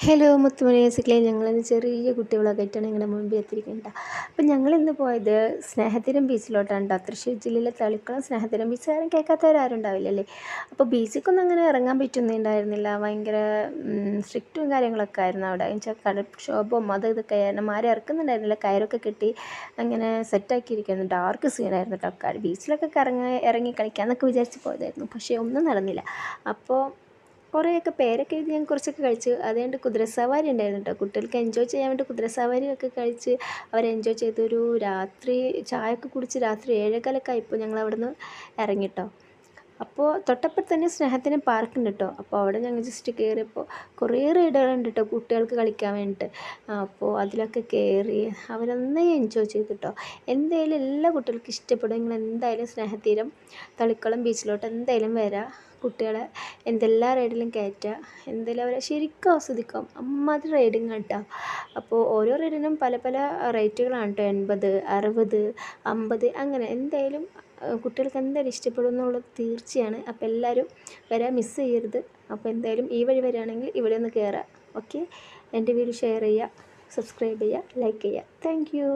Hello മുത്തുമണിയേഴ്സിലെ ഞങ്ങളിന്ന് ചെറിയ കുട്ടികളൊക്കെ ആയിട്ടാണ് നിങ്ങളുടെ മുൻപിൽ എത്തിയിരിക്കുന്നത്. അപ്പം ഞങ്ങളിന്ന് പോയത് സ്നേഹതീരം ബീച്ചിലോട്ടാണ് കേട്ടോ. തൃശ്ശൂർ ജില്ലയിലെ തളിക്കുളം സ്നേഹതീരം ബീച്ച്. ആരും കേൾക്കാത്തവരാരും ഉണ്ടാവില്ലല്ലേ. അപ്പോൾ ബീച്ചിലേക്കൊന്നും അങ്ങനെ ഇറങ്ങാൻ പറ്റുന്നുണ്ടായിരുന്നില്ല. ഭയങ്കര സ്ട്രിക്റ്റും കാര്യങ്ങളൊക്കെ ആയിരുന്നു അവിടെ. എന്നുവെച്ചാൽ കടൽക്ഷോഭവും ഇതൊക്കെ ആയിരുന്നു. ആരും ഇറക്കുന്നുണ്ടായിരുന്നില്ല. കയറൊക്കെ കെട്ടി അങ്ങനെ സെറ്റാക്കിയിരിക്കുന്നു. ഡാർക്ക് സീനായിരുന്നു കേട്ടോ. ബീച്ചിലൊക്കെ ഇറങ്ങി കളിക്കാമെന്നൊക്കെ വിചാരിച്ച് പോയതായിരുന്നു. പക്ഷേ ഒന്നും നടന്നില്ല. അപ്പോൾ കുറേയൊക്കെ പേരൊക്കെ എഴുതി ഞാൻ കുറച്ചൊക്കെ കഴിച്ചു. അതുകൊണ്ട് കുതിരസവാരി ഉണ്ടായിരുന്നു കേട്ടോ. കുട്ടികൾക്ക് എൻജോയ് ചെയ്യാൻ വേണ്ടി കുതിരസവാരിയൊക്കെ കഴിച്ച് അവർ എൻജോയ് ചെയ്തൊരു രാത്രി ചായയൊക്കെ കുടിച്ച് രാത്രി 7:15 ആയപ്പോൾ ഞങ്ങൾ അവിടെ നിന്ന് ഇറങ്ങിട്ടോ. അപ്പോൾ തൊട്ടപ്പം തന്നെ സ്നേഹത്തിന് പാർക്കുണ്ട് കേട്ടോ. അപ്പോൾ അവിടെ ഞങ്ങൾ ജസ്റ്റ് കയറിയപ്പോൾ കുറേ റൈഡുകളുണ്ട് കേട്ടോ കുട്ടികൾക്ക് കളിക്കാൻ വേണ്ടിയിട്ട്. അപ്പോൾ അതിലൊക്കെ കയറി അവരൊന്നേ എൻജോയ് ചെയ്തു കേട്ടോ. എന്തായാലും എല്ലാ കുട്ടികൾക്കും ഇഷ്ടപ്പെടും. നിങ്ങൾ എന്തായാലും സ്നേഹതീരം തളിക്കുളം ബീച്ചിലോട്ട് എന്തായാലും വരാം. കുട്ടികളെ എന്തെല്ലാം റൈഡിലും കയറ്റുക. എന്തായാലും അവരെ ശരിക്കും ആസ്വദിക്കാം. അമ്മാതിരി റൈഡിങ് കേട്ടോ. അപ്പോൾ ഓരോ റൈഡിനും പല പല റേറ്റുകളാണ് കേട്ടോ. 80, 60, 50 അങ്ങനെ. എന്തായാലും കുട്ടികൾക്ക് എന്തായാലും ഇഷ്ടപ്പെടും എന്നുള്ളത് തീർച്ചയാണ്. അപ്പോൾ എല്ലാവരും വരാൻ മിസ് ചെയ്യരുത്. അപ്പോൾ എന്തായാലും ഈ വഴി വരികയാണെങ്കിൽ ഇവിടെ ഒന്ന് കയറാം. ഓക്കെ, എൻ്റെ വീഡിയോ ഷെയർ ചെയ്യുക, സബ്സ്ക്രൈബ് ചെയ്യുക, ലൈക്ക് ചെയ്യുക. Thank you.